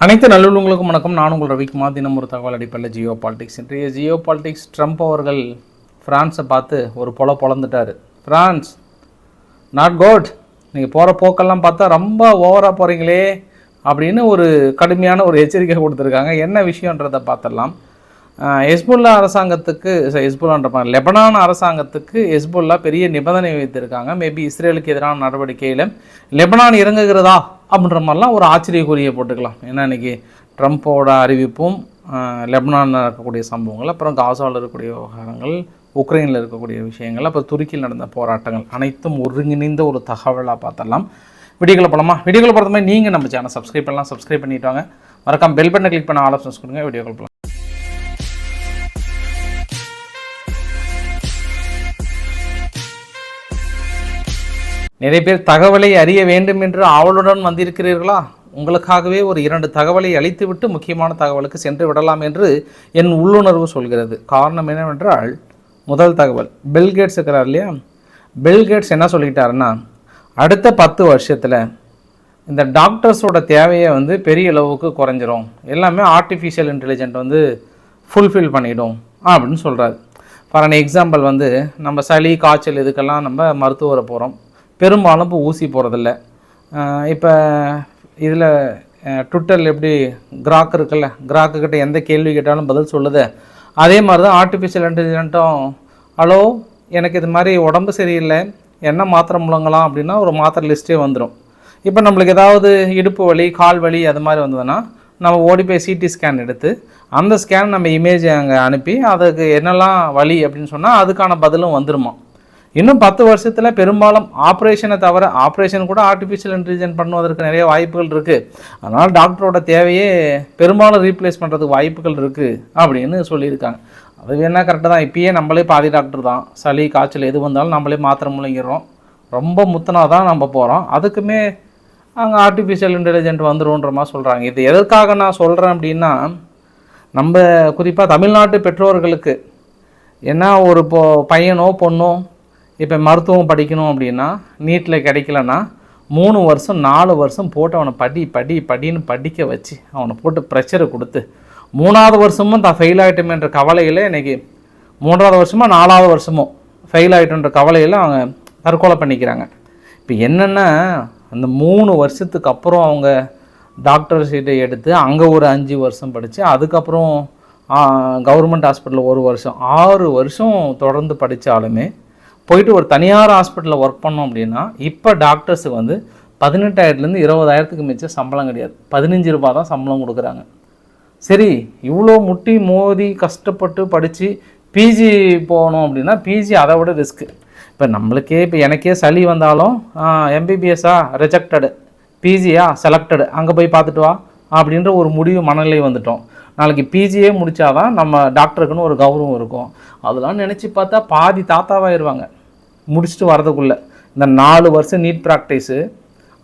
அனைத்து நல்லுள்ளவங்களுக்கும் வணக்கம். நான் உங்கள் ரவிக்குமார். தினம் ஒரு தகவல் அடிப்படையில் ஜியோ பாலிடிக்ஸ். இன்றைய ஜியோ பாலிடிக்ஸ், ட்ரம்ப் அவர்கள் ஃப்ரான்ஸை பார்த்து ஒரு பொழந்துட்டார். ஃப்ரான்ஸ் நாட் குட், நீங்கள் போகிற போக்கெல்லாம் பார்த்தா ரொம்ப ஓவராக போகிறீங்களே அப்படின்னு ஒரு கடுமையான ஒரு எச்சரிக்கை கொடுத்துருக்காங்க. என்ன விஷயன்றதை பார்த்துடலாம். ஹெஸ்புல்லா அரசாங்கத்துக்கு லெபனான் அரசாங்கத்துக்கு ஹெஸ்புல்லா பெரிய நிபந்தனை வைத்திருக்காங்க. மேபி இஸ்ரேலுக்கு எதிரான நடவடிக்கையில் லெபனான் இறங்குகிறதா அப்படின்ற மாதிரிலாம் ஒரு ஆச்சரியக்குறியை போட்டுக்கலாம். ஏன்னா இன்றைக்கி ட்ரம்ப்போட அறிவிப்பும், லெபனானில் இருக்கக்கூடிய சம்பவங்கள், அப்புறம் காசாவில் இருக்கக்கூடிய விவகாரங்கள், உக்ரைனில் இருக்கக்கூடிய விஷயங்கள், அப்புறம் துருக்கியில் நடந்த போராட்டங்கள் அனைத்தும் ஒருங்கிணைந்த ஒரு தகவலாக பார்த்தலாம். வீடியோக்களை போகலாமா? வீடியோக்களை பொறுத்த மாதிரி நீங்கள் நம்ம சேனல் சப்ஸ்கிரைப் பண்ணிட்டு வாங்க. மறக்காம பெல் பட்டனை கிளிக் பண்ண ஆல் ஆப்ஷன்ஸ் கொடுங்க. வீடியோக்கள் போகலாம். நிறைய பேர் தகவலை அறிய வேண்டும் என்று ஆவலுடன் வந்திருக்கிறீர்களா? உங்களுக்காகவே ஒரு 2 தகவலை அளித்துவிட்டு முக்கியமான தகவலுக்கு சென்று விடலாம் என்று என் உள்ளுணர்வு சொல்கிறது. காரணம் என்னவென்றால், முதல் தகவல், பில்கேட்ஸ் இருக்கிறார் இல்லையா, பில்கேட்ஸ் என்ன சொல்லிட்டாருன்னா, அடுத்த 10 வருஷத்தில் இந்த டாக்டர்ஸோட தேவையை பெரிய அளவுக்கு குறைஞ்சிரும், எல்லாமே ஆர்டிஃபிஷியல் இன்டெலிஜென்ட் ஃபுல்ஃபில் பண்ணிடும் அப்படின்னு சொல்கிறாரு. ஃபார் அன் எக்ஸாம்பிள், நம்ம சளி காய்ச்சல் இதுக்கெல்லாம் நம்ம மருத்துவரை போகிறோம், பெரும்பாலும் இப்போ ஊசி போகிறதில்ல. இப்போ இதில் ட்விட்டரில் எப்படி கிராக் இருக்குல்ல, கிராக்குக்கிட்ட எந்த கேள்வி கேட்டாலும் பதில் சொல்லுது. அதே மாதிரி தான் ஆர்டிஃபிஷியல் இன்டெலிஜென்ட்டும், ஹலோ எனக்கு இது மாதிரி உடம்பு சரியில்லை, என்ன மாத்திரை முழங்கலாம் அப்படின்னா ஒரு மாத்திரை லிஸ்ட்டே வந்துடும். இப்போ நம்மளுக்கு ஏதாவது இடுப்பு வலி, கால் வலி அது மாதிரி வந்ததுன்னா நம்ம ஓடி போய் சிடி ஸ்கேன் எடுத்து அந்த ஸ்கேன் நம்ம இமேஜ் அங்கே அனுப்பி அதுக்கு என்னெல்லாம் வலி அப்படின்னு சொன்னால் அதுக்கான பதிலும் வந்துடுமா. இன்னும் 10 வருஷத்தில் பெரும்பாலும் ஆப்ரேஷனை தவிர, ஆப்ரேஷன் கூட ஆர்டிஃபிஷியல் இன்டெலிஜென்ட் பண்ணுவதற்கு நிறைய வாய்ப்புகள் இருக்குது. அதனால் டாக்டரோட தேவையே பெரும்பாலும் ரீப்ளேஸ் பண்ணுறதுக்கு வாய்ப்புகள் இருக்குது அப்படின்னு சொல்லியிருக்காங்க. அது வேணால் கரெக்டு தான். இப்பயே நம்மளே பாதி டாக்டர் தான். சளி காய்ச்சல் எது வந்தாலும் நம்மளே மாத்திரை முழுங்கிடுறோம். ரொம்ப முத்தனா தான் நம்ம போகிறோம். அதுக்குமே அங்கே ஆர்டிஃபிஷியல் இன்டெலிஜென்ட் வந்துடும்ன்ற மாதிரி சொல்கிறாங்க. இது எதற்காக நான் சொல்கிறேன் அப்படின்னா, நம்ம குறிப்பாக தமிழ்நாட்டு பெற்றோர்களுக்கு என்ன, ஒரு பையனோ பொண்ணோ இப்போ மருத்துவம் படிக்கணும் அப்படின்னா நீட்டில் கிடைக்கலன்னா 3 வருஷம் 4 வருஷம் போட்டு அவனை படின்னு படிக்க வச்சு அவனை போட்டு ப்ரெஷரை கொடுத்து 3ஆவது வருஷமும் தான் ஃபெயில் ஆகிட்டோமேன்ற கவலையில் இன்றைக்கி 3ஆவது வருஷமோ 4ஆவது வருஷமோ ஃபெயில் ஆகிட்டோன்ற கவலையில் அவங்க தற்கொலை பண்ணிக்கிறாங்க. இப்போ என்னென்னா, அந்த 3 வருஷத்துக்கு அப்புறம் அவங்க டாக்டர் சீட்டை எடுத்து அங்கே ஒரு 5 வருஷம் படித்து, அதுக்கப்புறம் கவர்மெண்ட் ஹாஸ்பிட்டலில் 1 வருஷம், 6 வருஷம் தொடர்ந்து படித்தாலுமே போயிட்டு ஒரு தனியார் ஹாஸ்பிட்டலில் ஒர்க் பண்ணோம் அப்படின்னா இப்போ டாக்டர்ஸுக்கு 18,000லேருந்து 20,000க்கு மிச்சம் சம்பளம் கிடையாது. 15 ரூபா தான் சம்பளம் கொடுக்குறாங்க. சரி, இவ்வளோ முட்டி மோதி கஷ்டப்பட்டு படித்து பிஜி போகணும் அப்படின்னா பிஜி அதை விட ரிஸ்க்கு. இப்போ நம்மளுக்கே, இப்போ எனக்கே சளி வந்தாலும் எம்பிபிஎஸ்ஸா ரிஜெக்டடு, பிஜியா செலக்டடு, அங்கே போய் பார்த்துட்டு வா அப்படின்ற ஒரு முடிவு மனநிலை வந்துட்டோம். நாளைக்கு பிஜியே முடித்தாதான் நம்ம டாக்டருக்குன்னு ஒரு கௌரவம் இருக்கும். அதெல்லாம் நினச்சி பார்த்தா பாதி தாத்தாவாகிடுவாங்க முடிச்சுட்டு வரதுக்குள்ளே. இந்த 4 வருஷம் நீட் ப்ராக்டிஸு,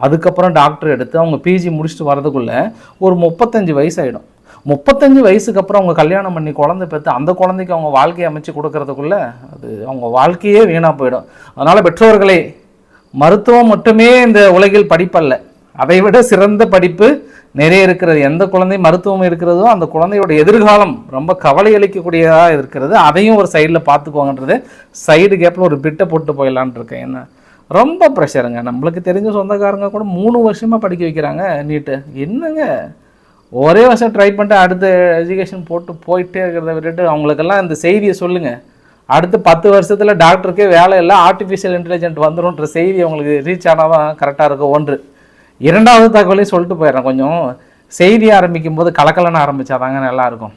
அதுக்கப்புறம் டாக்டர் எடுத்து அவங்க பிஜி முடிச்சுட்டு வரதுக்குள்ளே ஒரு 35 வயசு ஆகிடும். 35 வயசுக்கு அப்புறம் அவங்க கல்யாணம் பண்ணி குழந்தை பெற்று அந்த குழந்தைக்கு அவங்க வாழ்க்கையை அமைச்சு கொடுக்கறதுக்குள்ளே அது அவங்க வாழ்க்கையே வீணாக போயிடும். அதனால் பெற்றோர்களே, மருத்துவம் மட்டுமே இந்த உலகில் படிப்பல்ல, அதை விட சிறந்த படிப்பு நிறைய இருக்கிறது. எந்த குழந்தை மருத்துவம் இருக்கிறதோ அந்த குழந்தையோட எதிர்காலம் ரொம்ப கவலை அளிக்கக்கூடியதாக இருக்கிறது. அதையும் ஒரு சைடில் பார்த்துக்குவாங்கன்றது சைடு கேப்பில் ஒரு பிட்டை போட்டு போயிடலான் இருக்கேன். என்ன ரொம்ப ப்ரெஷருங்க. நம்மளுக்கு தெரிஞ்ச சொந்தக்காரங்க கூட 3 வருஷமாக படிக்க வைக்கிறாங்க நீட்டு. என்னங்க, ஒரே வருஷம் ட்ரை பண்ணிட்டு அடுத்த எஜுகேஷன் போயிட்டே இருக்கிறத விட்டுட்டு அவங்களுக்கெல்லாம் இந்த செய்தியை சொல்லுங்கள். அடுத்து 10 வருஷத்தில் டாக்டருக்கே வேலை இல்லை, ஆர்டிஃபிஷியல் இன்டெலிஜென்ட் வந்துடும்ன்ற செய்தி அவங்களுக்கு ரீச் ஆனால் தான் கரெக்டாக இருக்கும். 1. 2வது தகவலையும் சொல்லிட்டு போயிடுறேன். கொஞ்சம் செய்தி ஆரம்பிக்கும் போது கலக்கலன்னு ஆரம்பித்தாதாங்க நல்லாயிருக்கும்.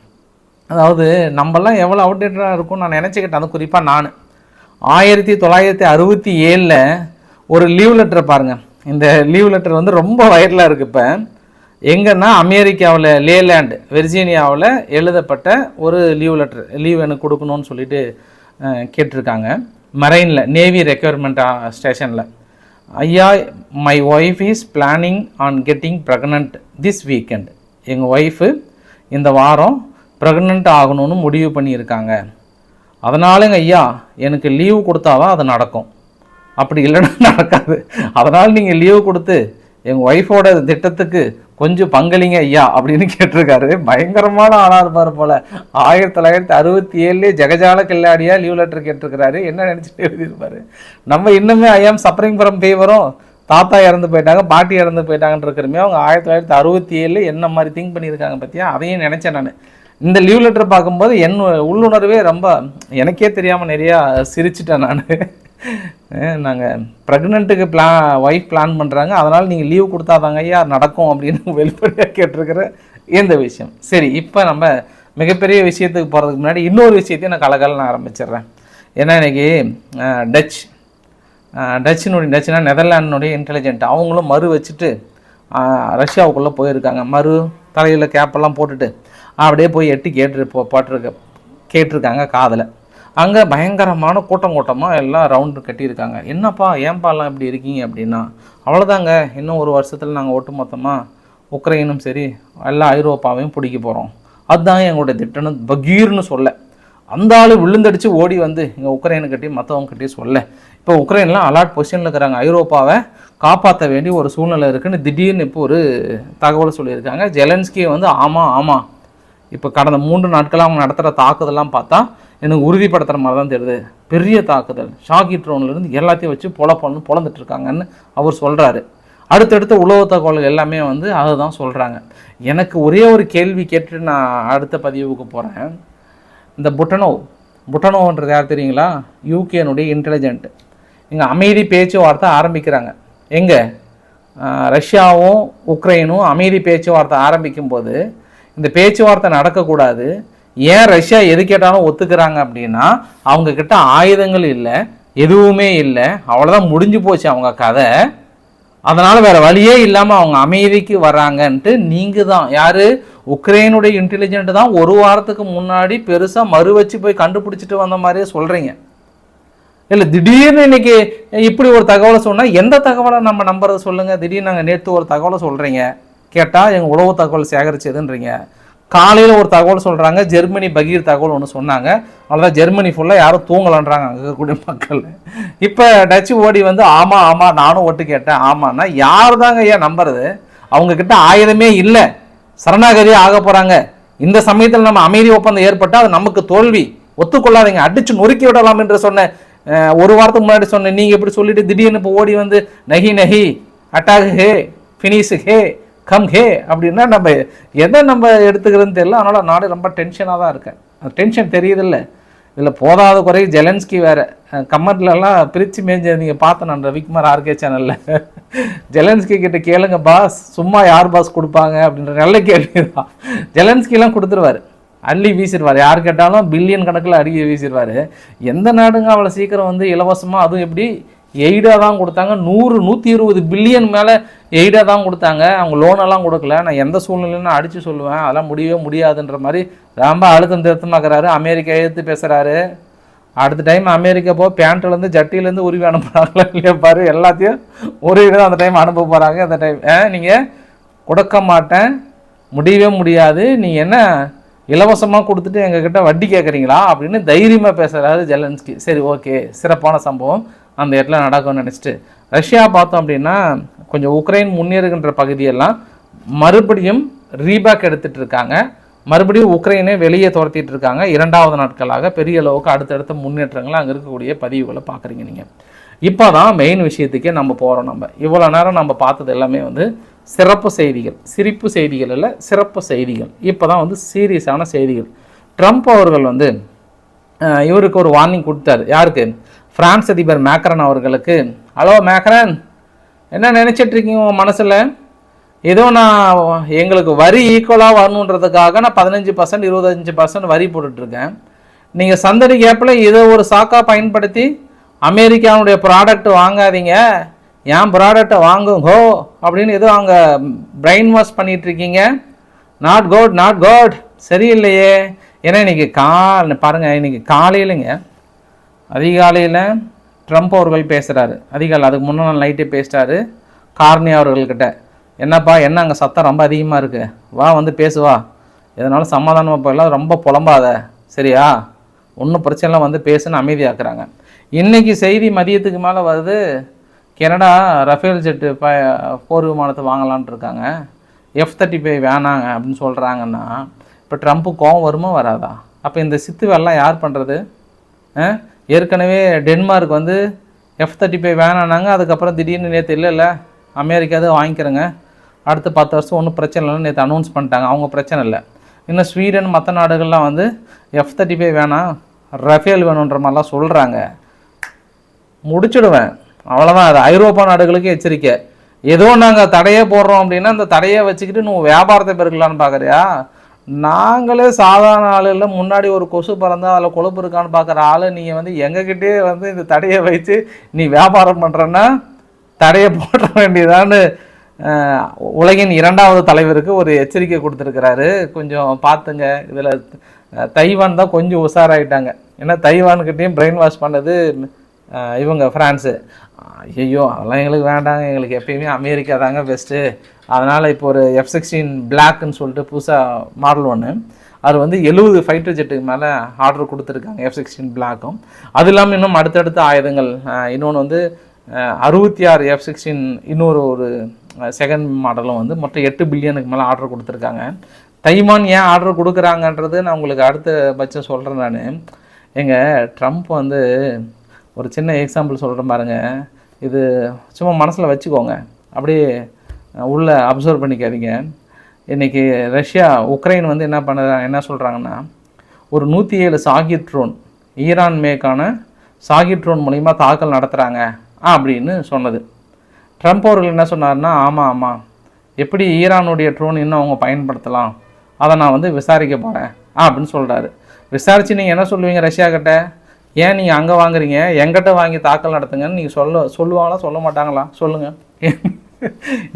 அதாவது நம்மலாம் எவ்வளோ அவுடேட்டடாக இருக்கும்னு நான் நினச்சிக்கிட்டேன். அது குறிப்பாக நான் 1967 ஒரு லீவ் லெட்டர் பாருங்கள். இந்த லீவ் லெட்டர் ரொம்ப வைரலாக இருக்குது. இப்போ எங்கன்னா அமெரிக்காவில் லேலேண்ட் வெர்ஜீனியாவில் எழுதப்பட்ட ஒரு லீவ் லெட்டர், லீவ் எனக்கு கொடுக்கணும்னு சொல்லிட்டு கேட்டிருக்காங்க. மரைனில் நேவி ரெக்யர்மெண்ட் ஸ்டேஷனில், ஐயா, my wife is planning on getting pregnant this weekend. எங்கள் ஒய்ஃபு இந்த வாரம் ப்ரெக்னென்ட் ஆகணும்னு முடிவு பண்ணியிருக்காங்க. அதனாலங்க ஐயா, எனக்கு லீவு கொடுத்தாதான் அது நடக்கும், அப்படி இல்லைன்னா நடக்காது. அதனால் நீங்கள் லீவு கொடுத்து எங்கள் ஒய்ஃபோட திட்டத்துக்கு கொஞ்சம் பங்களிங்க ஐயா அப்படின்னு கேட்டிருக்காரு. பயங்கரமான ஆளாக இருப்பார் போல். 1967 ஜெகஜால கில்லாடியாக லீவ் லெட்டர் கேட்டிருக்கிறாரு. என்ன நினச்சிட்டு எழுதியிருப்பார். நம்ம இன்னுமே ஐ ஆம் சஃபரிங் ஃப்ரம் ஃபீவரும் தாத்தா இறந்து போயிட்டாங்க, பாட்டி இறந்து போயிட்டாங்கன்னு இருக்கிறமே அவங்க 1967 என்ன மாதிரி திங்க் பண்ணியிருக்காங்க பார்த்தியா. அதையும் நினச்சேன் நான். இந்த லீவ் லெட்டர் பார்க்கும்போது என் உள்ளுணர்வே ரொம்ப எனக்கே தெரியாமல் நிறையா சிரிச்சிட்டேன் நான். நாங்கள் ப்ரெக்னென்ட்டுக்கு ஒய்ஃப் பிளான் பண்ணுறாங்க, அதனால் நீங்கள் லீவ் கொடுத்தாதாங்க ஐயா நடக்கும் அப்படின்னு வெளிப்படையாக கேட்டிருக்கிற இந்த விஷயம். சரி, இப்போ நம்ம மிகப்பெரிய விஷயத்துக்கு போகிறதுக்கு முன்னாடி இன்னொரு விஷயத்தையும் நான் கலகலன்னு ஆரம்பிச்சிடுறேன். ஏன்னா இன்றைக்கி டச்சுனா நெதர்லாண்டினுடைய இன்டெலிஜென்ட் அவங்களும் மறு வச்சுட்டு ரஷ்யாவுக்குள்ளே போயிருக்காங்க. மறு தலையில் கேப்பெல்லாம் போட்டுட்டு அப்படியே போய் எட்டி கேட்டிருக்காங்க காதில். அங்கே பயங்கரமான கூட்டமாக எல்லாம் ரவுண்டு கட்டியிருக்காங்க. என்னப்பா ஏன்பாலாம் இப்படி இருக்கீங்க அப்படின்னா, அவ்வளோதாங்க, இன்னும் ஒரு வருஷத்தில் நாங்கள் ஒட்டுமொத்தமாக உக்ரைனும் சரி எல்லா ஐரோப்பாவையும் பிடிக்க போகிறோம், அதுதான் எங்களுடைய திட்டம்னு பகீர்னு சொல்ல அந்த ஆள் விழுந்தடிச்சு ஓடி வந்து இங்கே உக்ரைனு கட்டி மற்றவங்க கட்டி சொல்ல இப்போ உக்ரைன்லாம் அலாட் பொசிஷனில் இருக்கிறாங்க. ஐரோப்பாவை காப்பாற்ற வேண்டிய ஒரு சூழ்நிலை இருக்குன்னு திடீர்னு இப்போ ஒரு தகவல் சொல்லியிருக்காங்க. ஜெலன்ஸ்கி வந்து ஆமாம் இப்போ கடந்த 3 நாட்களாக அவங்க நடத்துகிற தாக்குதலாம் பார்த்தா எனக்கு உறுதிப்படுத்துகிற மாதிரி தான் தெரியுது. பெரிய தாக்குதல், ஷாக்கி ட்ரோன்லேருந்து எல்லாத்தையும் வச்சு பொழந்துட்டுருக்காங்கன்னு அவர் சொல்கிறாரு. அடுத்தடுத்த உளவு தகவல்கள் எல்லாமே வந்து அதை தான் சொல்கிறாங்க. எனக்கு ஒரே ஒரு கேள்வி கேட்டு நான் அடுத்த பதிவுக்கு போகிறேன். இந்த புட்டனோன்றது யார் தெரியுங்களா? யூகேனுடைய இன்டெலிஜென்ட். இங்கே அமைதி பேச்சுவார்த்தை ஆரம்பிக்கிறாங்க. எங்கே ரஷ்யாவும் உக்ரைனும் அமைதி பேச்சுவார்த்தை ஆரம்பிக்கும்போது இந்த பேச்சுவார்த்தை நடக்கக்கூடாது. ஏன் ரஷ்யா எது கேட்டாலும் ஒத்துக்கிறாங்க அப்படின்னா அவங்கக்கிட்ட ஆயுதங்கள் இல்லை, எதுவுமே இல்லை, அவ்வளோதான், முடிஞ்சு போச்சு அவங்க கதை. அதனால் வேறு வழியே இல்லாமல் அவங்க அமைதிக்கு வராங்கன்ட்டு நீங்கள் தான் யார்? உக்ரைனுடைய இன்டெலிஜென்ட் தான் ஒரு வாரத்துக்கு முன்னாடி பெருசாக மறு வச்சு போய் கண்டுபிடிச்சிட்டு வந்த மாதிரியே சொல்கிறீங்க. இல்லை திடீர்னு இன்னைக்கு இப்படி ஒரு தகவலை சொன்னால் எந்த தகவலை நம்ம நம்புறது சொல்லுங்கள்? திடீர்னு நாங்கள் நேற்று ஒரு தகவலை சொல்கிறீங்க, கேட்டால் எங்கள் உளவு தகவல் சேகரிச்சதுன்றீங்க. காலையில் ஒரு தகவல் சொல்கிறாங்க, ஜெர்மனி பகீர் தகவல் ஒன்று சொன்னாங்க, அவ்வளோதான், ஜெர்மனி ஃபுல்லாக யாரும் தூங்கலான்றாங்க அங்கே இருக்கக்கூடிய மக்கள். இப்போ டச்சு ஓடி வந்து ஆமாம் நானும் ஓட்டு கேட்டேன் ஆமான்னா யார் தாங்க ஏன் நம்புறது? அவங்கக்கிட்ட ஆயுதமே இல்லை, சரணாகதியாக ஆக போகிறாங்க. இந்த சமயத்தில் நம்ம அமைதி ஒப்பந்தம் ஏற்பட்டால் அது நமக்கு தோல்வி, ஒத்துக்கொள்ளாதீங்க, அடித்து நொறுக்கி விடலாம் என்று சொன்ன ஒரு வாரத்துக்கு முன்னாடி சொன்னேன். நீங்கள் இப்படி சொல்லிட்டு திடீர்னு இப்போ ஓடி வந்து நஹி அட்டாக் ஹே ஃபினிஷ் ஹே கம் ஹே அப்படின்னா நம்ம எதை நம்ம எடுத்துக்கிறதுன்னு தெரியல. அதனால் நாடு ரொம்ப டென்ஷனாக தான் இருக்கேன். டென்ஷன் தெரியுதில்ல. இதில் போதாத குறை ஜெலன்ஸ்கி வேறு கமெண்ட்லலாம் பிரித்து மேய்ஞ்சது நீங்கள் பார்த்தேன் நான் ரவிக்குமார் ஆர்கே சேனலில். ஜெலன்ஸ்கி கிட்ட கேளுங்க பாஸ், சும்மா யார் பாஸ் கொடுப்பாங்க அப்படின்ற நல்ல கேள்வி தான். ஜெலன்ஸ்கிலாம் கொடுத்துருவார், அள்ளி வீசிடுவார், யார் கேட்டாலும் பில்லியன் கணக்கில் அள்ளி வீசிடுவார். எந்த நாடுங்க அவ்வளோ சீக்கிரம் வந்து இலவசமாக, அதுவும் எப்படி எய்டாக தான் கொடுத்தாங்க, 100-120 பில்லியன் மேலே எய்டாக தான் கொடுத்தாங்க. அவங்க லோனெல்லாம் கொடுக்கல. நான் எந்த சூழ்நிலைன்னு அடித்து சொல்லுவேன், அதெல்லாம் முடியவே முடியாதுன்ற மாதிரி ரொம்ப அழுத்தம் திருத்தமாக்குறாரு. அமெரிக்கா எதிர்த்து பேசுகிறாரு. அடுத்த டைம் அமெரிக்கா பேண்ட்லேருந்து ஜட்டிலேருந்து உருவி அனுப்புகிறாங்களா இல்லையா பாரு, எல்லாத்தையும் உருவி தான் அந்த டைம் அனுப்ப போகிறாங்க. அந்த டைம் நீங்கள் கொடுக்க மாட்டேன், முடியவே முடியாது, நீங்கள் என்ன இலவசமாக கொடுத்துட்டு எங்ககிட்ட வட்டி கேட்குறீங்களா அப்படின்னு தைரியமாக பேசுகிறாரு ஜெலன்ஸ்கி. சரி, ஓகே, சிறப்பான சம்பவம் அந்த இடத்துல நடக்கும்னு நினச்சிட்டு ரஷ்யா பார்த்தோம் அப்படின்னா கொஞ்சம் உக்ரைன் முன்னேறுகின்ற பகுதியெல்லாம் மறுபடியும் ரீபேக் எடுத்துகிட்டு இருக்காங்க. மறுபடியும் உக்ரைனை வெளியே துரத்திட்டு இருக்காங்க. 2வது நாட்களாக பெரிய அளவுக்கு அடுத்தடுத்த முன்னேற்றங்களை அங்கே இருக்கக்கூடிய பதிவுகளை பார்க்குறீங்க நீங்கள். இப்போ தான் மெயின் விஷயத்துக்கே நம்ம போகிறோம். நம்ம இவ்வளோ நேரம் நம்ம பார்த்தது எல்லாமே வந்து சிறப்பு செய்திகள், சிரிப்பு செய்திகள் இல்லை, சிறப்பு செய்திகள். இப்போ தான் வந்து சீரியஸான செய்திகள். ட்ரம்ப் அவர்கள் வந்து இவருக்கு ஒரு வார்னிங் கொடுத்தாரு. யாருக்கு? பிரான்ஸ் அதிபர் மேக்ரன் அவர்களுக்கு. ஹலோ மேக்ரன், என்ன நினச்சிட்ருக்கீங்க உங்கள் மனசில்? ஏதோ நான் எங்களுக்கு வரி ஈக்குவலாக வரணுன்றதுக்காக நான் 15% 25% வரி போட்டுட்ருக்கேன். நீங்கள் சந்தடி கேப்பில் இதை ஒரு சாக்காக பயன்படுத்தி அமெரிக்காவுடைய ப்ராடக்ட் வாங்காதீங்க, என் ப்ராடக்டை வாங்குங்கோ அப்படின்னு ஏதோ அங்கே பிரெயின் வாஷ் பண்ணிகிட்ருக்கீங்க. நாட் குட் சரியில்லையே. ஏன்னா இன்றைக்கி பாருங்கள், இன்றைக்கி காலையிலங்க அதிகாலையில் ட்ரம்ப் அவர்கள் பேசுகிறாரு. அதிகாலை அதுக்கு முன்னே நைட்டே பேசிட்டாரு கார்னி அவர்கள்கிட்ட. என்னப்பா என்ன அங்கே சத்தம் ரொம்ப அதிகமாக இருக்குது, வா வந்து பேசுவா, இதனால் சமாதானமாக போயிடலாம், ரொம்ப புலம்பாத சரியா, ஒன்றும் பிரச்சனைலாம் வந்து பேசுன்னு அமைதியாக்குறாங்க. இன்றைக்கி செய்தி மதியத்துக்கு மேலே வருது, கனடா ரஃபேல் ஜெட்டு போர் விமானத்தை வாங்கலான் இருக்காங்க. F-35 வேணாங்க அப்படின்னு சொல்கிறாங்கன்னா இப்போ ட்ரம்ப்பு கோவம் வருமா வராதா? அப்போ இந்த சித்து வேலைலாம் யார் பண்ணுறது? ஏற்கனவே டென்மார்க் வந்து F-35 வேணானாங்க, அதுக்கப்புறம் திடீர்னு நேற்று இல்லை அமெரிக்கா தான் வாங்கிக்கிறேங்க, அடுத்த 10 வருஷம் ஒன்றும் பிரச்சனை இல்லைன்னு நேற்று அனௌன்ஸ் பண்ணிட்டாங்க. அவங்க பிரச்சனை இல்லை. இன்னும் ஸ்வீடன் மற்ற நாடுகள்லாம் வந்து F-35 வேணாம், ரஃபேல் வேணுன்ற மாதிரிலாம் சொல்கிறாங்க. முடிச்சுடுவேன், அவ்வளோதான். அது ஐரோப்பா நாடுகளுக்கு எச்சரிக்கை. ஏதோ நாங்கள் தடையே போடுறோம் அப்படின்னா அந்த தடையை வச்சுக்கிட்டு நீ வியாபாரத்தை பெருக்கலான்னு பார்க்குறியா? நாங்களே சாதாரண ஆள் இல்லை, முன்னாடி ஒரு கொசு பறந்தால் அதில் கொழுப்பு இருக்கான்னு பார்க்குற ஆள் நீங்கள் வந்து எங்ககிட்டே வந்து இந்த தடையை வச்சு நீ வியாபாரம் பண்ணுறன்னா தடையை போட வேண்டியதான்னு உலகின் 2வது தலைவருக்கு ஒரு எச்சரிக்கை கொடுத்துருக்கிறாரு. கொஞ்சம் பார்த்துங்க. இதில் தைவான் தான் கொஞ்சம் உஷாராயிட்டாங்க. ஏன்னா தைவான்கிட்டையும் பிரெயின் வாஷ் பண்ணது இவங்க ஃப்ரான்ஸு. ஐயோ அதெல்லாம் எங்களுக்கு வேண்டாங்க, எங்களுக்கு எப்பயுமே அமெரிக்கா தாங்க பெஸ்ட்டு. அதனால் இப்போ ஒரு F-16 பிளாக்னு சொல்லிட்டு புதுசாக மாடல் ஒன்று, அது வந்து 70 ஃபைட்டர் ஜெட்டுக்கு மேலே ஆர்டர் கொடுத்துருக்காங்க, F-16 பிளாக்கும். அது இல்லாமல் இன்னும் அடுத்தடுத்த ஆயுதங்கள், இன்னொன்று வந்து 66 F-16 இன்னொரு ஒரு செகண்ட் மாடலும் வந்து மொத்தம் 8 பில்லியனுக்கு மேலே ஆர்டர் கொடுத்துருக்காங்க. தைவான் ஏன் ஆர்டர் கொடுக்குறாங்கன்றது நான் உங்களுக்கு அடுத்த பட்சம் சொல்கிறேன். நான் எங்கள் ட்ரம்ப் வந்து ஒரு சின்ன எக்ஸாம்பிள் சொல்கிறேன் பாருங்கள், இது சும்மா மனசில் வச்சுக்கோங்க, அப்படியே உள்ளே அப்சர்வ் பண்ணிக்காதீங்க. இன்றைக்கி ரஷ்யா உக்ரைன் வந்து என்ன சொல்கிறாங்கன்னா, ஒரு 107 சாகித் ட்ரோன் ஈரான் மேக்கான சாகித் ட்ரோன் மூலிமா தாக்கல் நடத்துகிறாங்க அப்படின்னு சொன்னது. ட்ரம்ப் அவர்கள் என்ன சொன்னார்னா, ஆமாம் எப்படி ஈரானுடைய ட்ரோன் இன்னும் அவங்க பயன்படுத்தலாம், அதை நான் வந்து விசாரிக்க போகிறேன் அப்படின்னு சொல்கிறாரு. விசாரித்து நீங்கள் என்ன சொல்லுவீங்க ரஷ்யா கிட்ட? ஏன் நீங்கள் அங்கே வாங்குறீங்க, எங்கிட்ட வாங்கி தாக்கல் நடத்துங்கன்னு நீங்கள் சொல்லுவாங்களா சொல்ல மாட்டாங்களா? சொல்லுங்கள்.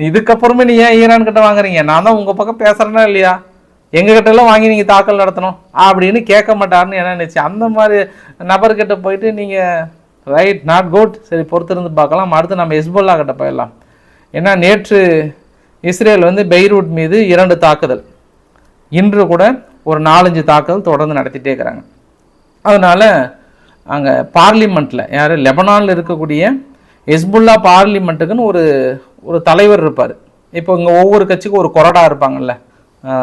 இதுக்கப்புறமே நீ ஏன் ஈரான் கிட்ட வாங்குறீங்க, நான் தான் உங்கள் பக்கம் பேசுகிறேன்னா இல்லையா, எங்ககிட்டலாம் வாங்கி நீங்கள் தாக்கல் நடத்தணும் அப்படின்னு கேட்க மாட்டாருன்னு என்ன நினச்சி அந்த மாதிரி நபர்கிட்ட போயிட்டு நீங்கள் ரைட் நாட் குட், சரி பொறுத்திருந்து பார்க்கலாம். அடுத்து நம்ம ஹெஸ்புல்லா கிட்ட போயிடலாம். ஏன்னா நேற்று இஸ்ரேல் வந்து பெய்ரூட் மீது 2 தாக்குதல், இன்று கூட ஒரு 4-5 தாக்குதல் தொடர்ந்து நடத்திட்டே இருக்கிறாங்க. அதனால் அங்கே பார்லிமெண்ட்டில் யார் லெபனானில் இருக்கக்கூடிய ஹெஸ்புல்லா பார்லிமெண்ட்டுக்குன்னு ஒரு தலைவர் இருப்பார். இப்போ இங்கே ஒவ்வொரு கட்சிக்கும் ஒரு கொறடா இருப்பாங்கல்ல,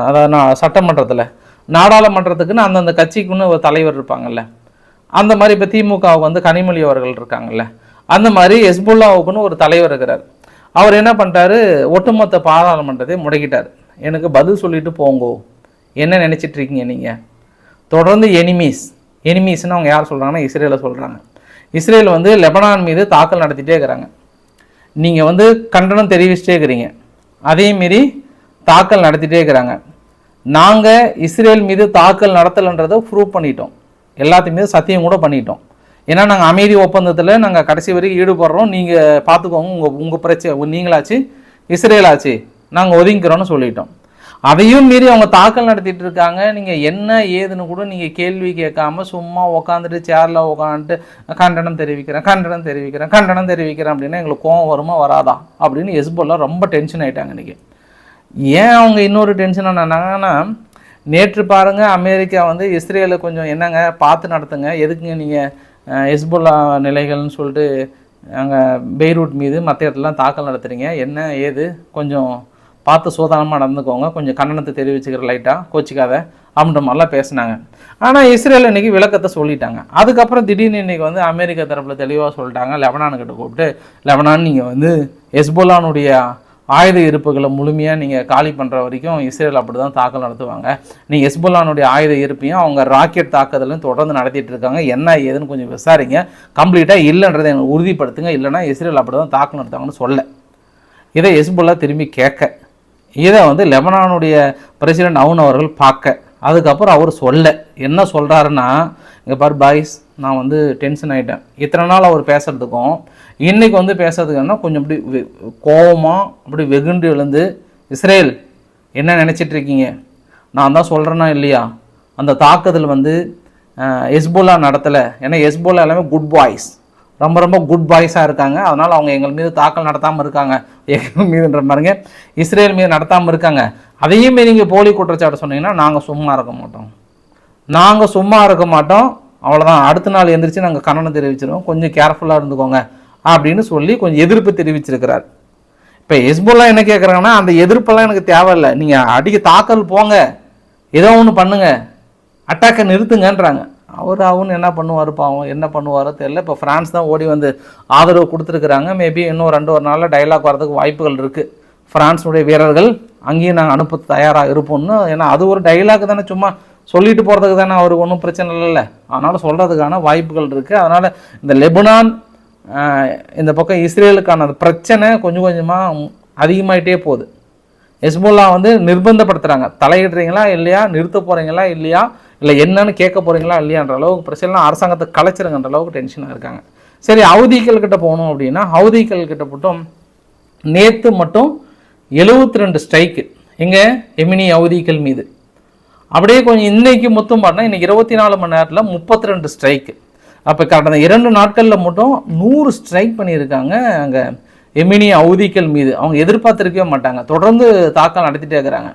அதாவது சட்டமன்றத்தில் நாடாளுமன்றத்துக்குன்னு அந்தந்த கட்சிக்குன்னு ஒரு தலைவர் இருப்பாங்கல்ல. அந்த மாதிரி இப்போ திமுகவுக்கு வந்து கனிமொழி அவர்கள் இருக்காங்கல்ல, அந்த மாதிரி ஹெஸ்புல்லாவுக்குன்னு ஒரு தலைவர் இருக்கிறார். அவர் என்ன பண்ணிட்டாரு, ஒட்டுமொத்த பாராளுமன்றத்தை முடக்கிட்டார். எனக்கு பதில் சொல்லிட்டு போங்கோ, என்ன நினச்சிட்டு இருக்கீங்க நீங்கள்? தொடர்ந்து எனிமீஸ்ன்னு அவங்க யார் சொல்கிறாங்கன்னா இஸ்ரேலை சொல்கிறாங்க. இஸ்ரேல் வந்து லெபனான் மீது தாக்கல் நடத்திட்டே இருக்கிறாங்க. நீங்கள் வந்து கண்டனம் தெரிவிச்சிட்டே இருக்கிறீங்க, அதேமாரி தாக்கல் நடத்திட்டே இருக்கிறாங்க. நாங்கள் இஸ்ரேல் மீது தாக்கல் நடத்தலைன்றதை ப்ரூவ் பண்ணிட்டோம், எல்லாத்தையுமே சத்தியம் கூட பண்ணிட்டோம். ஏன்னா நாங்கள் அமைதி ஒப்பந்தத்தில் நாங்கள் கடைசி வரைக்கும் ஈடுபடுறோம், நீங்கள் பார்த்துக்கோங்க, உங்கள் பிரச்சனை நீங்களாச்சு இஸ்ரேலாச்சு நாங்கள் ஒதுங்கிக்கிறோன்னு சொல்லிட்டோம். அதையும் மீறி அவங்க தாக்கல் நடத்திட்டு இருக்காங்க. நீங்கள் என்ன ஏதுன்னு கூட நீங்கள் கேள்வி கேட்காம சும்மா உக்காந்துட்டு சேரில் உக்காந்துட்டு கண்டனம் தெரிவிக்கிறேன் அப்படின்னா எங்களுக்கு கோவம் வருமா வராதா அப்படின்னு ஹெஸ்புல்லா ரொம்ப டென்ஷன் ஆகிட்டாங்க இன்றைக்கி. ஏன் அவங்க இன்னொரு டென்ஷன் ஆனாங்கன்னா, நேற்று பாருங்கள் அமெரிக்கா வந்து இஸ்ரேலை கொஞ்சம் என்னங்க பார்த்து நடத்துங்க, எதுக்குங்க நீங்கள் ஹெஸ்புல்லா நிலைகள்னு சொல்லிட்டு அங்கே பெய்ரூட் மீது மற்ற இடத்துலலாம் தாக்கல் நடத்துகிறீங்க, என்ன ஏது கொஞ்சம் பார்த்து சோதானமாக நடந்துக்கோங்க, கொஞ்சம் கண்டனத்தை தெரிவிச்சுக்கிற லைட்டாக கோச்சிக்காத அப்படின்ற மாதிரிலாம் பேசினாங்க. ஆனால் இஸ்ரேல் இன்றைக்கி விளக்கத்தை சொல்லிட்டாங்க. அதுக்கப்புறம் திடீர்னு இன்றைக்கி வந்து அமெரிக்கா தரப்பில் தெளிவாக சொல்லிட்டாங்க, லெபனானுக்கிட்ட கூப்பிட்டு, லெபனான் நீங்கள் வந்து ஹெஸ்புல்லானுடைய ஆயுத இருப்புகளை முழுமையாக நீங்கள் காலி பண்ணுற வரைக்கும் இஸ்ரேல் அப்படி தான் தாக்கல் நடத்துவாங்க. நீங்கள் ஹெஸ்புல்லானுடைய ஆயுத இருப்பையும் அவங்க ராக்கெட் தாக்குதலையும் தொடர்ந்து நடத்திட்டு இருக்காங்க, என்ன ஏதுன்னு கொஞ்சம் விசாரிங்க, கம்ப்ளீட்டாக இல்லைன்றதை எனக்கு உறுதிப்படுத்துங்க, இல்லைனா இஸ்ரேல் அப்படி தான் தாக்கல் நடத்துவாங்கன்னு சொல்ல, இதை ஹெஸ்புல்லா திரும்பி கேட்க, இதை வந்து லெபனானுடைய பிரசிடென்ட் அவுன் அவர்கள் பார்க்க, அதுக்கப்புறம் அவர் சொல்ல என்ன சொல்கிறாருன்னா, இங்கே பார் பாய்ஸ், நான் வந்து டென்ஷன் ஆகிட்டேன், இத்தனை நாள் அவர் பேசுகிறதுக்கும் இன்றைக்கி வந்து பேசுறதுக்குன்னா கொஞ்சம் அப்படி கோபமாக அப்படி வெகுண்டு எழுந்து, இஸ்ரேல் என்ன நினச்சிட்ருக்கீங்க, நான் தான் சொல்கிறேன்னா இல்லையா, அந்த தாக்குதல் வந்து ஹெஸ்புல்லா நடத்தலை, ஏன்னா ஹெஸ்புல்லா எல்லாமே குட் பாய்ஸ், ரொம்ப ரொம்ப குட் பாய்ஸாக இருக்காங்க, அதனால் அவங்க எங்கள் மீது தாக்கல் நடத்தாமல் இருக்காங்க, எங்கள் மீதுன்ற மாதிரிங்க இஸ்ரேல் மீது நடத்தாமல் இருக்காங்க. அதையுமே நீங்கள் போலி குற்றச்சாட்டு சொன்னீங்கன்னா நாங்கள் சும்மா இருக்க மாட்டோம், அவ்வளோதான், அடுத்த நாள் எழுந்திரிச்சு நாங்கள் கண்டனம் தெரிவிச்சிருவோம், கொஞ்சம் கேர்ஃபுல்லாக இருந்துக்கோங்க அப்படின்னு சொல்லி கொஞ்சம் எதிர்ப்பு தெரிவிச்சிருக்கிறார். இப்போ ஹெஸ்புல்லா என்ன கேட்குறாங்கன்னா, அந்த எதிர்ப்பெல்லாம் எனக்கு தேவையில்லை, நீங்கள் அடிக்க தாக்கல் போங்க, ஏதோ ஒன்று பண்ணுங்க, அட்டாக்கை நிறுத்துங்கன்றாங்க. அவனு என்ன பண்ணுவார் பாவம், என்ன பண்ணுவாரோ தெரியல. இப்போ ஃப்ரான்ஸ் தான் ஓடி வந்து ஆதரவு கொடுத்துருக்குறாங்க. மேபி இன்னும் 2 நாளில் டைலாக் வரதுக்கு வாய்ப்புகள் இருக்குது. ஃப்ரான்ஸுடைய வீரர்கள் அங்கேயும் நாங்கள் அனுப்ப தயாராக இருப்போம்னு. ஏன்னா அது ஒரு டைலாக் தானே, சும்மா சொல்லிட்டு போகிறதுக்கு தானே, அவருக்கு ஒன்றும் பிரச்சனை இல்லைல்ல. அதனால் சொல்கிறதுக்கான வாய்ப்புகள் இருக்குது. அதனால் இந்த லெபனான் இந்த பக்கம் இஸ்ரேலுக்கான பிரச்சனை கொஞ்சம் கொஞ்சமாக அதிகமாகிட்டே போகுது. ஹெஸ்புல்லா வந்து நிர்பந்தப்படுத்துகிறாங்க, தலையிடுறீங்களா இல்லையா, நிறுத்த போகிறீங்களா இல்லையா, இல்லை என்னன்னு கேட்க போகிறீங்களா இல்லையான்ற அளவுக்கு பிரச்சனைலாம் அரசாங்கத்தை கலைச்சிருங்கன்ற அளவுக்கு டென்ஷனாக இருக்காங்க. சரி, ஹவுதிகள் கிட்ட போகணும் அப்படின்னா, ஹவுதிகள் கிட்ட மட்டும் நேற்று மட்டும் 72 ஸ்ட்ரைக்கு எங்கே எமினி ஹவுதிகள் மீது. அப்படியே கொஞ்சம் இன்னைக்கு மொத்தம் பார்த்தா இன்னைக்கு 24 மணி நேரத்தில் 32 ஸ்ட்ரைக்கு. அப்போ கடந்த 2 நாட்களில் மட்டும் 100 ஸ்ட்ரைக் பண்ணியிருக்காங்க அங்கே எமினி ஹவுதிகள் மீது. அவங்க எதிர்பார்த்துருக்கவே மாட்டாங்க, தொடர்ந்து தாக்கல் நடத்திட்டே இருக்கிறாங்க.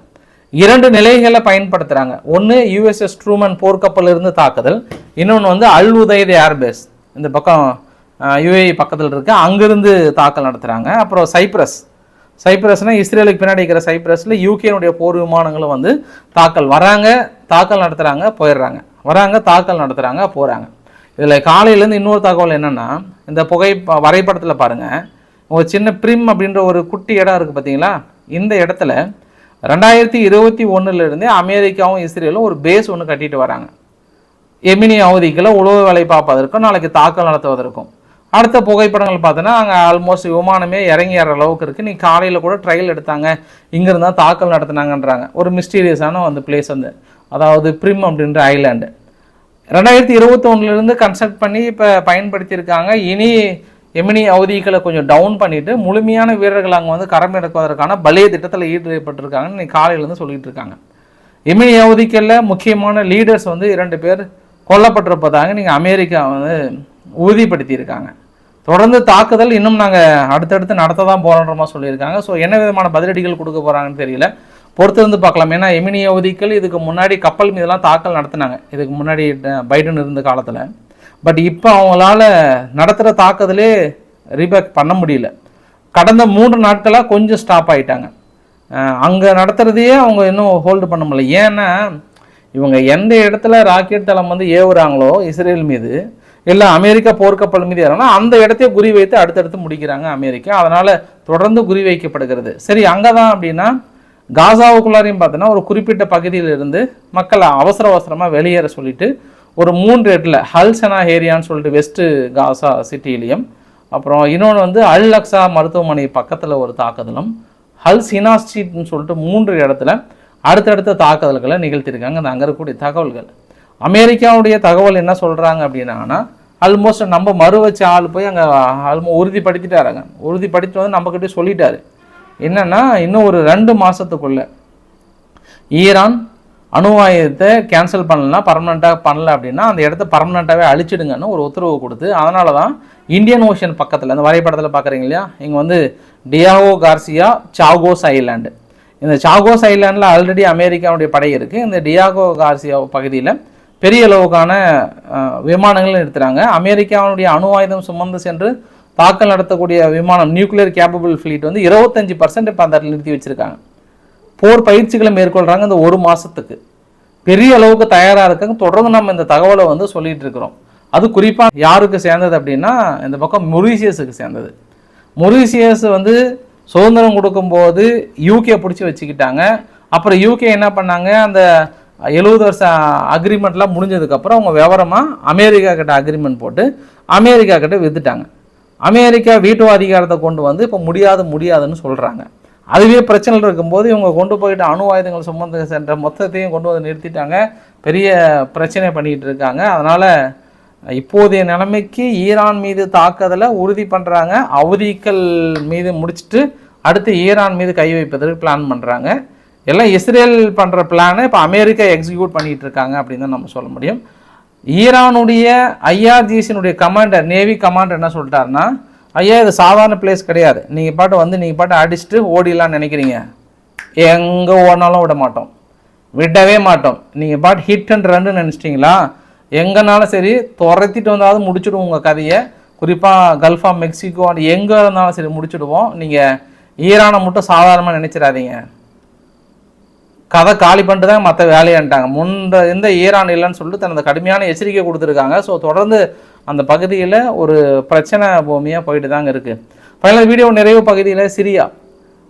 2 நிலைகளை பயன்படுத்துகிறாங்க. ஒன்று யூஎஸ்எஸ் ட்ரூமன் போர்க்கப்பல் இருந்து தாக்குதல், இன்னொன்று வந்து அல் உதைத் ஏர்பேஸ் இந்த பக்கம் யுஏஇ பக்கத்தில் இருக்குது, அங்கேருந்து தாக்கல் நடத்துகிறாங்க. அப்புறம் சைப்ரஸ்னால் இஸ்ரேலுக்கு பின்னாடி இருக்கிற சைப்ரஸில் யூகேனுடைய போர் விமானங்களும் வந்து தாக்கல் நடத்துகிறாங்க, போயிடுறாங்க, தாக்கல் நடத்துகிறாங்க, போகிறாங்க. இதில் காலையிலேருந்து இன்னொரு தகவல் என்னென்னா, இந்த வரைபடத்தில் பாருங்கள், ஒரு சின்ன பிரிம் அப்படின்ற ஒரு குட்டி இடம் இருக்குது பார்த்தீங்களா. இந்த இடத்துல 2021 அமெரிக்காவும் இஸ்ரேலும் ஒரு பேஸ் ஒன்று கட்டிட்டு வராங்க. எமினி ஹவுதிகளை உளவு வேலை பார்ப்பதற்கும் நாளைக்கு தாக்கல் நடத்துவதற்கும். அடுத்த புகைப்படங்கள் பார்த்தோன்னா அங்கே ஆல்மோஸ்ட் விமானமே இறங்கிற அளவுக்கு இருக்குது. நீ காலையில் கூட ட்ரையல் எடுத்தாங்க, இங்கேருந்து தான் தாக்கல் நடத்தினாங்கன்றாங்க. ஒரு மிஸ்டீரியஸான அந்த பிளேஸ் வந்து, அதாவது பிரிம் அப்படின்ற ஐலாண்டு 2021 கன்ஸ்ட்ரக்ட் பண்ணி இப்போ பயன்படுத்தியிருக்காங்க. இனி எமினி ஹவுதிகளை கொஞ்சம் டவுன் பண்ணிவிட்டு முழுமையான வீரர்கள் அங்கே வந்து கரம் எடுப்பதற்கான பலே திட்டத்தில் ஈடுபட்டிருக்காங்கன்னு இன்னைக்கு காலையிலேருந்து சொல்லிட்டு இருக்காங்க. எமினி ஹவுதிகளில் முக்கியமான லீடர்ஸ் வந்து 2 பேர் கொல்லப்பட்டிருப்பதாக நீங்கள் அமெரிக்கா வந்து உறுதிப்படுத்தியிருக்காங்க. தொடர்ந்து தாக்குதல் இன்னும் நாங்கள் அடுத்தடுத்து நடத்த தான் போகிறோன்ற மாதிரி சொல்லியிருக்காங்க. ஸோ என்ன விதமான பதிலடிகள் கொடுக்க போகிறாங்கன்னு தெரியல, பொறுத்திருந்து பார்க்கலாம். ஏன்னா எமினி ஹவுதிகள் இதுக்கு முன்னாடி கப்பல் மீதெல்லாம் தாக்கல் நடத்தினாங்க, இதுக்கு முன்னாடி பைடன் இருந்த காலத்தில். பட் இப்போ அவங்களால நடத்துகிற தாக்குதலே ரீபேக் பண்ண முடியல. கடந்த 3 நாட்களாக கொஞ்சம் ஸ்டாப் ஆகிட்டாங்க. அங்கே நடத்துகிறதையே அவங்க இன்னும் ஹோல்டு பண்ண முடியல. ஏன்னா இவங்க எந்த இடத்துல ராக்கெட் தளம் வந்து ஏவுறாங்களோ இஸ்ரேல் மீது, இல்லை அமெரிக்கா போர்க்கப்பல் மீது ஏறாங்கன்னா அந்த இடத்தையே குறி வைத்து அடுத்தடுத்து முடிக்கிறாங்க அமெரிக்கா. அதனால் தொடர்ந்து குறி வைக்கப்படுகிறது. சரி, அங்கே தான் அப்படின்னா காசாவுக்குள்ளாரையும் பார்த்தோன்னா ஒரு குறிப்பிட்ட பகுதியிலிருந்து மக்களை அவசரமாக வெளியேற சொல்லிட்டு ஒரு 3 இடத்துல ஹல்சனா ஏரியான்னு சொல்லிட்டு வெஸ்ட்டு காசா சிட்டிலையும், அப்புறம் இன்னொன்று வந்து அல் அக்ஸா மருத்துவமனை பக்கத்தில் ஒரு தாக்குதலும், ஹல் சினா ஸ்ட்ரீட்னு சொல்லிட்டு 3 இடத்துல அடுத்தடுத்த தாக்குதல்களை நிகழ்த்தியிருக்காங்க. அந்த அங்கே இருக்கக்கூடிய தகவல்கள், அமெரிக்காவுடைய தகவல் என்ன சொல்கிறாங்க அப்படின்னா, ஆல்மோஸ்ட் நம்ம மறு வச்ச ஆள் போய் அங்கே உறுதிப்படுத்திட்டாருங்க. உறுதிப்படுத்திட்டு வந்து நம்மக்கிட்டே சொல்லிட்டாரு என்னென்னா, இன்னும் ஒரு 2 மாதத்துக்குள்ள ஈரான் அணு ஆயுதத்தை கேன்சல் பண்ணலாம், பர்மனெண்ட்டாக பண்ணல அப்படின்னா அந்த இடத்த பர்மனெண்ட்டாகவே அழிச்சிடுங்கன்னு ஒரு உத்தரவு கொடுத்து, அதனால தான் இந்தியன் ஓஷன் பக்கத்தில் அந்த வரைபடத்தில் பார்க்குறீங்க இல்லையா, இங்கே வந்து டியாகோ கார்சியா சாகோஸ் ஐலாண்டு. இந்த சாகோஸ் ஐலாண்டில் ஆல்ரெடி அமெரிக்காவுடைய படை இருக்குது. இந்த டியாகோ கார்சியா பகுதியில் பெரிய அளவுக்கான விமானங்கள் நிறுத்துகிறாங்க. அமெரிக்காவுடைய அணு ஆயுதம் சுமந்து சென்று தாக்கல் நடத்தக்கூடிய விமானம் நியூக்ளியர் கேப்பபிள் ஃப்ளீட் வந்து 25% இப்போ அந்த இடத்துல நிறுத்தி வச்சுருக்காங்க. போர் பயிற்சிகளை மேற்கொள்கிறாங்க. இந்த 1 மாதத்துக்கு பெரிய அளவுக்கு தயாராக இருக்காங்க. தொடர்ந்து நம்ம இந்த தகவலை வந்து சொல்லிகிட்டு இருக்கிறோம். அது குறிப்பாக யாருக்கு சேர்ந்தது அப்படின்னா, இந்த பக்கம் மொரீஷியஸுக்கு சேர்ந்தது. மொரீஷியஸ் வந்து சுதந்திரம் கொடுக்கும்போது யூகே பிடிச்சி வச்சுக்கிட்டாங்க. அப்புறம் யூகே என்ன பண்ணாங்க, அந்த 70 வருஷ அக்ரிமெண்ட்லாம் முடிஞ்சதுக்கப்புறம் அவங்க விவரமாக அமெரிக்கா கிட்ட அக்ரிமெண்ட் போட்டு அமெரிக்கா கிட்ட வித்துட்டாங்க. அமெரிக்கா வீட்டோ அதிகாரத்தை கொண்டு வந்து இப்போ முடியாதுன்னு சொல்கிறாங்க. அதுவே பிரச்சனை இருக்கும்போது இவங்க கொண்டு போயிட்டு அணு ஆயுதங்கள் சுமந்து சென்ற மொத்தத்தையும் கொண்டு வந்து நிறுத்திட்டாங்க. பெரிய பிரச்சனை பண்ணிக்கிட்டு இருக்காங்க. அதனால் இப்போதைய நிலைமைக்கு ஈரான் மீது தாக்குதலை உறுதி பண்ணுறாங்க. ஹவுதிகள் மீது முடிச்சுட்டு அடுத்து ஈரான் மீது கை வைப்பதற்கு பிளான் பண்ணுறாங்க. எல்லாம் இஸ்ரேல் பண்ணுற பிளானை இப்போ அமெரிக்கா எக்ஸிக்யூட் பண்ணிகிட்டு இருக்காங்க அப்படின்னு தான் நம்ம சொல்ல முடியும். ஈரானுடைய ஐஆர்ஜிசியினுடைய கமாண்டர், நேவி கமாண்டர் என்ன சொல்லிட்டாருன்னா, ஐயா இது சாதாரண பிளேஸ் கிடையாது, நீங்கள் பாட்டு அடிச்சுட்டு ஓடிடலான்னு நினைக்கிறீங்க, எங்கே ஓடினாலும் விடவே மாட்டோம். நீங்கள் பாட்டு ஹிட் அண்ட் ரன்னு நினச்சிட்டிங்களா, எங்கேனாலும் சரி துரத்திட்டு வந்தாலும் முடிச்சுடுவோம் உங்கள் கதையை. குறிப்பாக கல்ஃப் ஆஃப் மெக்சிகோ எங்கே இருந்தாலும் சரி முடிச்சுடுவோம். நீங்கள் ஈரானை மட்டும் சாதாரணமாக நினைச்சிடாதீங்க. கதை காலி பண்ணிட்டு தான் மற்ற வேலையான்ட்டாங்க. இந்த ஈரான் இல்லைன்னு சொல்லிட்டு தனது கடுமையான எச்சரிக்கை கொடுத்துருக்காங்க. ஸோ தொடர்ந்து அந்த பகுதியில் ஒரு பிரச்சனை பூமியாக போயிட்டு தாங்க இருக்குது. ஃபைனல் வீடியோ நிறைவு பகுதியில்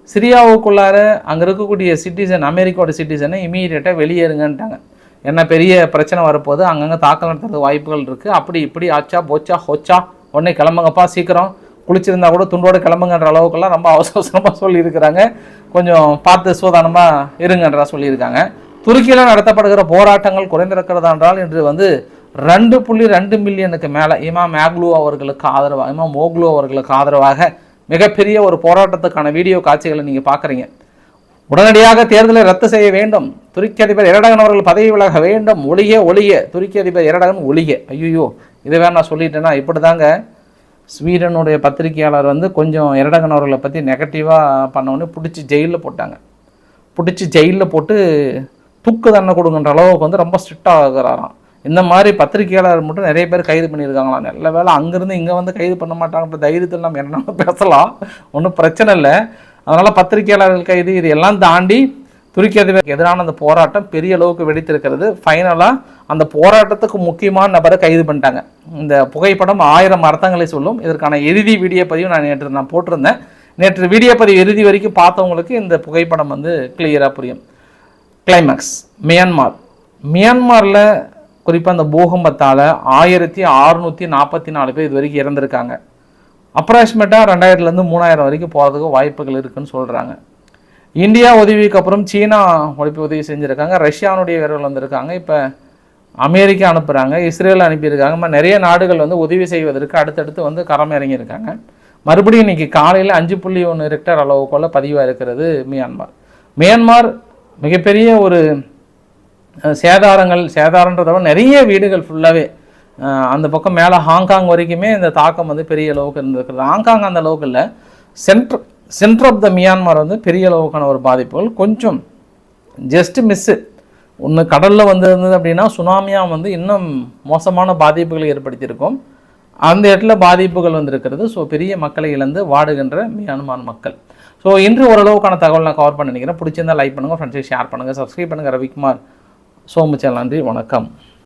சிரியாவுக்குள்ளார அங்கே இருக்கக்கூடிய சிட்டிசன், அமெரிக்காவோட சிட்டிசனை இமீடியட்டாக வெளியேறுங்கன்ட்டாங்க. என்ன பெரிய பிரச்சனை வரப்போது, அங்கங்கே தாக்கல் நடத்துறதுக்கு வாய்ப்புகள் இருக்குது. அப்படி இப்படி ஆச்சா போச்சா ஹோச்சா உடனே கிளம்புங்கப்பா, சீக்கிரம் குளிச்சிருந்தா கூட துண்டோடு கிளம்புங்கன்ற அளவுக்குலாம் ரொம்ப அவசரமாக சொல்லியிருக்கிறாங்க. கொஞ்சம் பார்த்து சூதானமாக இருங்கன்றா சொல்லியிருக்காங்க. துருக்கியில் நடத்தப்படுகிற போராட்டங்கள் குறைந்திருக்கிறதா என்றால் இன்று 2.2 மில்லியனுக்கு மேலே இமாம் மோக்லு அவர்களுக்கு ஆதரவாக மிகப்பெரிய ஒரு போராட்டத்துக்கான வீடியோ காட்சிகளை நீங்கள் பார்க்குறீங்க. உடனடியாக தேர்தலை ரத்து செய்ய வேண்டும், துருக்கி அதிபர் எரடகன் அவர்கள் பதவி விலக வேண்டும், ஒளிய துருக்கி அதிபர் எரடகன் ஒளிய. ஐயோ, இதை வேறு நான் சொல்லிட்டேன்னா இப்படி தாங்க. ஸ்வீடனுடைய பத்திரிகையாளர் கொஞ்சம் எரடகன் அவர்களை பற்றி நெகட்டிவாக பண்ணவொடனே பிடிச்சி ஜெயிலில் போட்டாங்க. பிடிச்சி ஜெயிலில் போட்டு தூக்கு தண்டனை கொடுங்கன்ற அளவுக்கு ரொம்ப ஸ்ட்ரிக்டாக ஆகிறாராம். இந்த மாதிரி பத்திரிகையாளர் மட்டும் நிறைய பேர் கைது பண்ணியிருக்காங்களாம். நல்ல வேலை அங்கேருந்து இங்கே கைது பண்ண மாட்டாங்கன்ற தைரியத்தில் நம்ம என்னென்ன பேசலாம், ஒன்றும் பிரச்சனை இல்லை. அதனால் பத்திரிகையாளர்கள் கைது இது எல்லாம் தாண்டி துருக்கி அதிபருக்கு எதிரான அந்த போராட்டம் பெரிய அளவுக்கு வெடித்திருக்கிறது. ஃபைனலாக அந்த போராட்டத்துக்கு முக்கியமான நபரை கைது பண்ணிட்டாங்க. இந்த புகைப்படம் 1000 அர்த்தங்களை சொல்லும். இதற்கான இறுதி வீடியோ பதிவு நேற்று போட்டிருந்தேன். நேற்று வீடியோ பதிவு இறுதி வரைக்கும் பார்த்தவங்களுக்கு இந்த புகைப்படம் கிளியராக புரியும். கிளைமேக்ஸ் மியான்மாரில் குறிப்பாக அந்த பூகம்பத்தால் 1644 பேர் இது வரைக்கும் இறந்துருக்காங்க. அப்ராக்சிமேட்டாக 2000லேருந்து 3000 வரைக்கும் போகிறதுக்கு வாய்ப்புகள் இருக்குதுன்னு சொல்கிறாங்க. இந்தியா உதவிக்கு அப்புறம் சீனா உதவி செஞ்சுருக்காங்க, ரஷ்யானுடைய வீரர்கள் வந்திருக்காங்க, இப்போ அமெரிக்கா அனுப்புகிறாங்க, இஸ்ரேல் அனுப்பியிருக்காங்க. நிறைய நாடுகள் உதவி செய்வதற்கு அடுத்தடுத்து களம் இறங்கியிருக்காங்க. மறுபடியும் இன்றைக்கி காலையில் 5.1 ரிக்டர் அளவுக்குள்ள பதிவாக இருக்கிறது மியான்மார். மிகப்பெரிய ஒரு சேதாரன்றத விட நிறைய வீடுகள் ஃபுல்லாகவே அந்த பக்கம் மேலே ஹாங்காங் வரைக்குமே இந்த தாக்கம் பெரிய அளவுக்கு இருந்திருக்கிறது. ஹாங்காங் அந்த அளவுக்கு இல்லை, சென்டர் ஆஃப் த மியான்மார் பெரிய அளவுக்கான ஒரு பாதிப்புகள். கொஞ்சம் ஜஸ்ட் மிஸ்ஸு ஒன்று கடலில் இருந்தது அப்படின்னா சுனாமியாக இன்னும் மோசமான பாதிப்புகளை ஏற்படுத்தியிருக்கும். அந்த இடத்துல பாதிப்புகள் இருக்கிறது. ஸோ பெரிய மக்களை இழந்து வாடுகின்ற மியான்மார் மக்கள். ஸோ இன்று ஓரளவுக்கான தகவல் நான் கவர் பண்ண நினைக்கிறேன். பிடிச்சிருந்தால் லைக் பண்ணுங்கள், ஃப்ரெண்ட்ஸுக்கு ஷேர் பண்ணுங்கள், சப்ஸ்கிரைப் பண்ணுங்கள். ரவிக்குமார் சோமுச்சல், நன்றி, வணக்கம்.